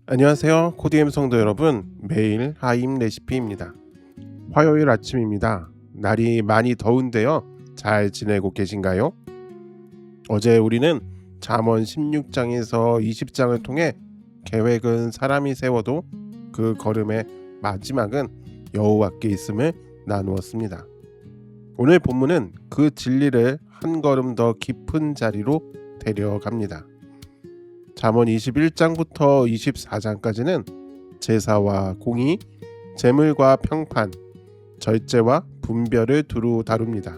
안녕하세요. 코디엠 성도 여러분, 매일 하임 레시피입니다. 화요일 아침입니다. 날이 많이 더운데요. 잘 지내고 계신가요? 어제 우리는 잠언 16장에서 20장을 통해 계획은 사람이 세워도 그 걸음의 마지막은 여호와께 있음을 나누었습니다. 오늘 본문은 그 진리를 한 걸음 더 깊은 자리로 데려갑니다. 잠언 21장부터 24장까지는 제사와 공의, 재물과 평판, 절제와 분별을 두루 다룹니다.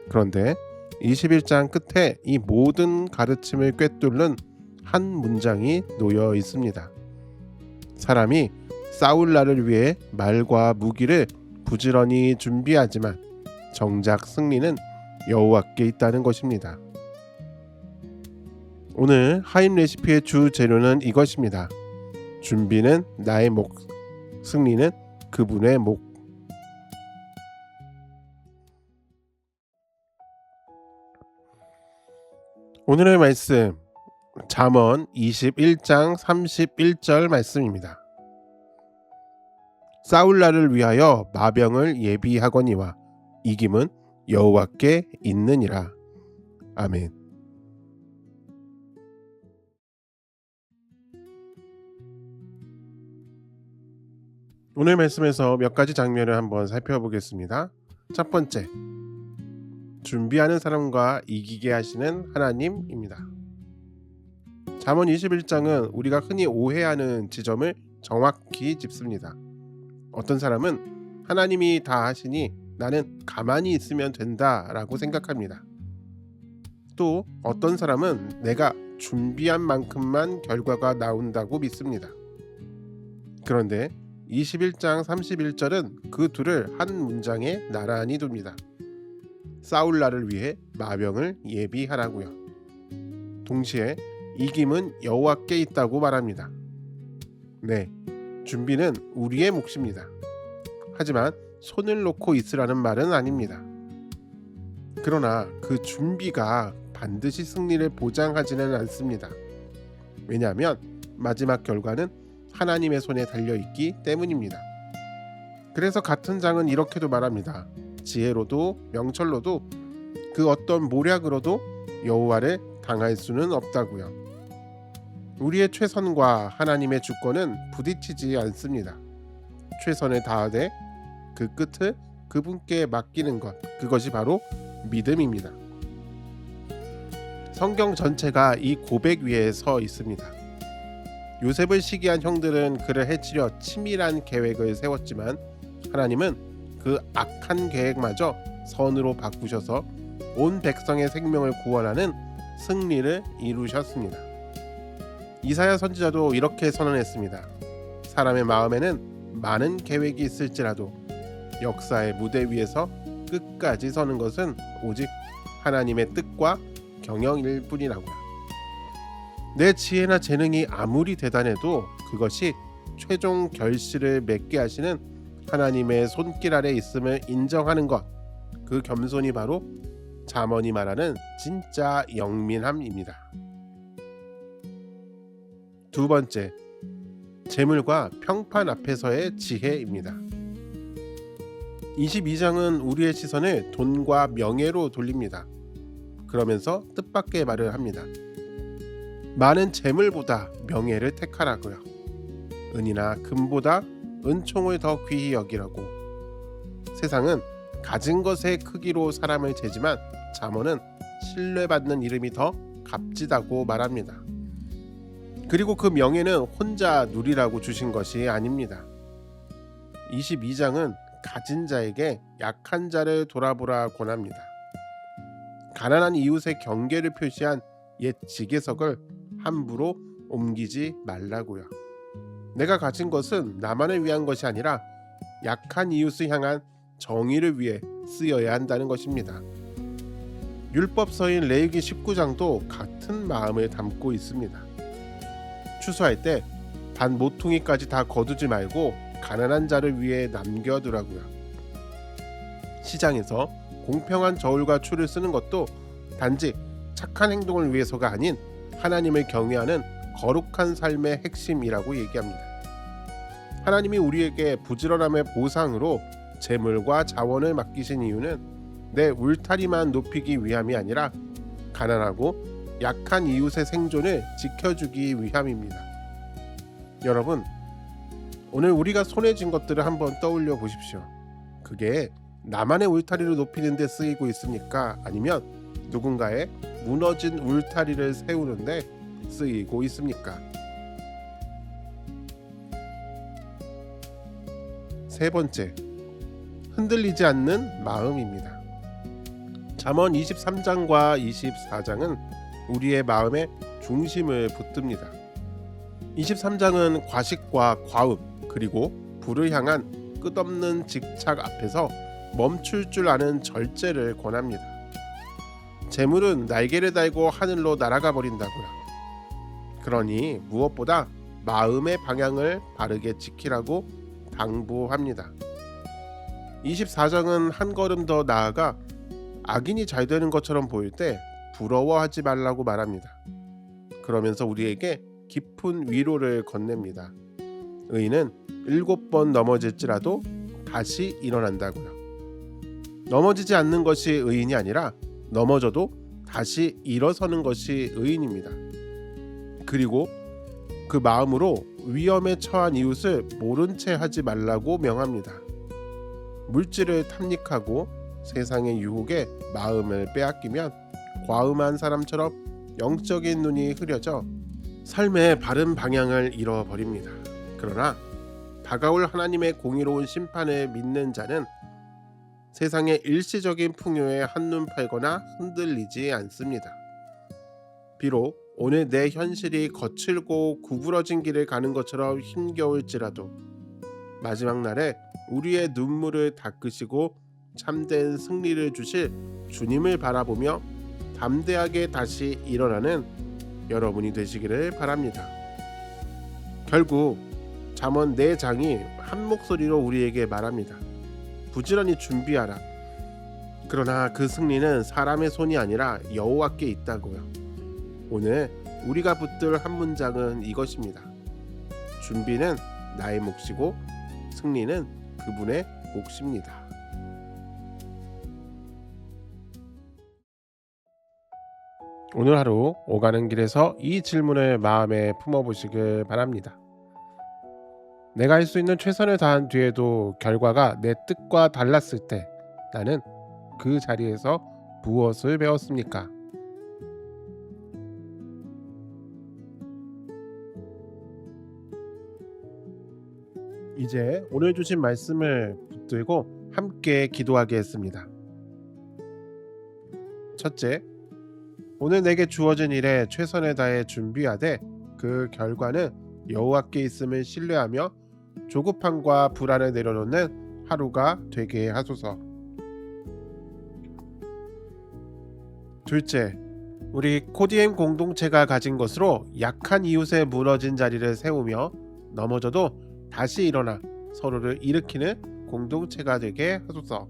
그런데 21장 끝에 이 모든 가르침을 꿰뚫는 한 문장이 놓여 있습니다. 사람이 싸울 날을 위해 말과 무기를 부지런히 준비하지만 정작 승리는 여호와께 있다는 것입니다. 오늘 하임 레시피의 주 재료는 이것입니다. 준비는 나의 목, 승리는 그분의 목. 오늘의 말씀, 잠언 21장 31절 말씀입니다. 싸울 날을 위하여 마병을 예비하거니와 이김은 여호와께 있느니라. 아멘. 오늘 말씀에서 몇 가지 장면을 한번 살펴보겠습니다. 첫 번째, 준비하는 사람과 이기게 하시는 하나님입니다. 잠언 21장은 우리가 흔히 오해하는 지점을 정확히 짚습니다. 어떤 사람은 하나님이 다 하시니 나는 가만히 있으면 된다라고 생각합니다. 또 어떤 사람은 내가 준비한 만큼만 결과가 나온다고 믿습니다. 그런데 21장 31절은 그 둘을 한 문장에 나란히 둡니다. 싸울 날을 위해 마병을 예비하라고요. 동시에 이김은 여호와께 있다고 말합니다. 네, 준비는 우리의 몫입니다. 하지만 손을 놓고 있으라는 말은 아닙니다. 그러나 그 준비가 반드시 승리를 보장하지는 않습니다. 왜냐하면 마지막 결과는 하나님의 손에 달려있기 때문입니다. 그래서 같은 장은 이렇게도 말합니다. 지혜로도 명철로도 그 어떤 모략으로도 여호와를 당할 수는 없다고요. 우리의 최선과 하나님의 주권은 부딪히지 않습니다. 최선을 다하되 그 끝을 그분께 맡기는 것, 그것이 바로 믿음입니다. 성경 전체가 이 고백 위에 서 있습니다. 요셉을 시기한 형들은 그를 해치려 치밀한 계획을 세웠지만 하나님은 그 악한 계획마저 선으로 바꾸셔서 온 백성의 생명을 구원하는 승리를 이루셨습니다. 이사야 선지자도 이렇게 선언했습니다. 사람의 마음에는 많은 계획이 있을지라도 역사의 무대 위에서 끝까지 서는 것은 오직 하나님의 뜻과 경영일 뿐이라고요. 내 지혜나 재능이 아무리 대단해도 그것이 최종 결실을 맺게 하시는 하나님의 손길 아래 있음을 인정하는 것, 그 겸손이 바로 잠언이 말하는 진짜 영민함입니다. 두 번째, 재물과 평판 앞에서의 지혜입니다. 22장은 우리의 시선을 돈과 명예로 돌립니다. 그러면서 뜻밖의 말을 합니다. 많은 재물보다 명예를 택하라고요. 은이나 금보다 은총을 더 귀히 여기라고. 세상은 가진 것의 크기로 사람을 재지만 잠언은 신뢰받는 이름이 더 값지다고 말합니다. 그리고 그 명예는 혼자 누리라고 주신 것이 아닙니다. 22장은 가진 자에게 약한 자를 돌아보라 권합니다. 가난한 이웃의 경계를 표시한 옛 지게석을 함부로 옮기지 말라고요. 내가 가진 것은 나만을 위한 것이 아니라 약한 이웃을 향한 정의를 위해 쓰여야 한다는 것입니다. 율법서인 레위기 19장도 같은 마음을 담고 있습니다. 추수할 때 단 모퉁이까지 다 거두지 말고 가난한 자를 위해 남겨두라고요. 시장에서 공평한 저울과 추를 쓰는 것도 단지 착한 행동을 위해서가 아닌 하나님을 경외하는 거룩한 삶의 핵심이라고 얘기합니다. 하나님이 우리에게 부지런함의 보상으로 재물과 자원을 맡기신 이유는 내 울타리만 높이기 위함이 아니라 가난하고 약한 이웃의 생존을 지켜주기 위함입니다. 여러분, 오늘 우리가 손에 쥔 것들을 한번 떠올려 보십시오. 그게 나만의 울타리를 높이는 데 쓰이고 있습니까? 아니면 누군가의 무너진 울타리를 세우는 데 쓰이고 있습니까? 세 번째, 흔들리지 않는 마음입니다. 잠언 23장과 24장은 우리의 마음의 중심을 붙듭니다. 23장은 과식과 과음 그리고 불을 향한 끝없는 집착 앞에서 멈출 줄 아는 절제를 권합니다. 재물은 날개를 달고 하늘로 날아가 버린다고요. 그러니 무엇보다 마음의 방향을 바르게 지키라고 당부합니다. 24장은 한 걸음 더 나아가 악인이 잘 되는 것처럼 보일 때 부러워하지 말라고 말합니다. 그러면서 우리에게 깊은 위로를 건넵니다. 의인은 7번 넘어질지라도 다시 일어난다고요. 넘어지지 않는 것이 의인이 아니라 넘어져도 다시 일어서는 것이 의인입니다. 그리고 그 마음으로 위험에 처한 이웃을 모른 채 하지 말라고 명합니다. 물질을 탐닉하고 세상의 유혹에 마음을 빼앗기면 과음한 사람처럼 영적인 눈이 흐려져 삶의 바른 방향을 잃어버립니다. 그러나 다가올 하나님의 공의로운 심판을 믿는 자는 세상의 일시적인 풍요에 한눈 팔거나 흔들리지 않습니다. 비록 오늘 내 현실이 거칠고 구부러진 길을 가는 것처럼 힘겨울지라도 마지막 날에 우리의 눈물을 닦으시고 참된 승리를 주실 주님을 바라보며 담대하게 다시 일어나는 여러분이 되시기를 바랍니다. 결국 잠언 4장이 한 목소리로 우리에게 말합니다. 부지런히 준비하라. 그러나 그 승리는 사람의 손이 아니라 여호와께 있다고요. 오늘 우리가 붙들 한 문장은 이것입니다. 준비는 나의 몫이고 승리는 그분의 몫입니다. 오늘 하루 오가는 길에서 이 질문을 마음에 품어보시길 바랍니다. 내가 할 수 있는 최선을 다한 뒤에도 결과가 내 뜻과 달랐을 때 나는 그 자리에서 무엇을 배웠습니까? 이제 오늘 주신 말씀을 붙들고 함께 기도하겠습니다. 첫째, 오늘 내게 주어진 일에 최선을 다해 준비하되 그 결과는 여호와께 있음을 신뢰하며 조급함과 불안을 내려놓는 하루가 되게 하소서. 둘째, 우리 코디엠 공동체가 가진 것으로 약한 이웃의 무너진 자리를 세우며 넘어져도 다시 일어나 서로를 일으키는 공동체가 되게 하소서.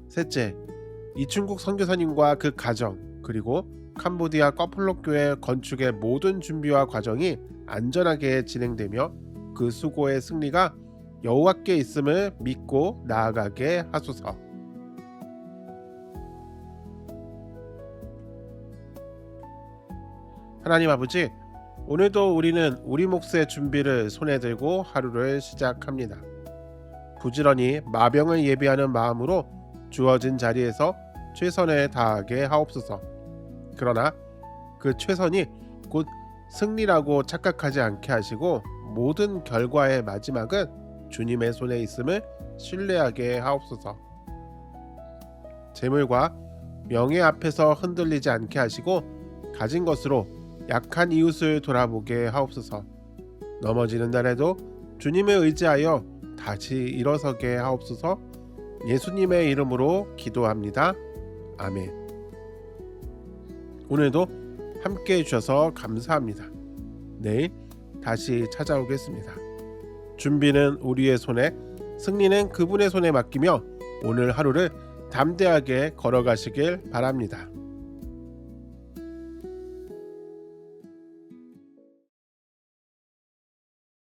셋째, 이충국 선교사님과 그 가정 그리고 캄보디아 꺼플록 교회 건축의 모든 준비와 과정이 안전하게 진행되며 그 수고의 승리가 여호와께 있음을 믿고 나아가게 하소서. 하나님 아버지, 오늘도 우리는 우리 몫의 준비를 손에 들고 하루를 시작합니다. 부지런히 마병을 예비하는 마음으로 주어진 자리에서 최선을 다하게 하옵소서. 그러나 그 최선이 곧 승리라고 착각하지 않게 하시고 모든 결과의 마지막은 주님의 손에 있음을 신뢰하게 하옵소서. 재물과 명예 앞에서 흔들리지 않게 하시고 가진 것으로 약한 이웃을 돌아보게 하옵소서. 넘어지는 날에도 주님을 의지하여 다시 일어서게 하옵소서. 예수님의 이름으로 기도합니다. 아멘. 오늘도 함께 해주셔서 감사합니다. 내일 다시 찾아오겠습니다. 준비는 우리의 손에, 승리는 그분의 손에 맡기며 오늘 하루를 담대하게 걸어가시길 바랍니다.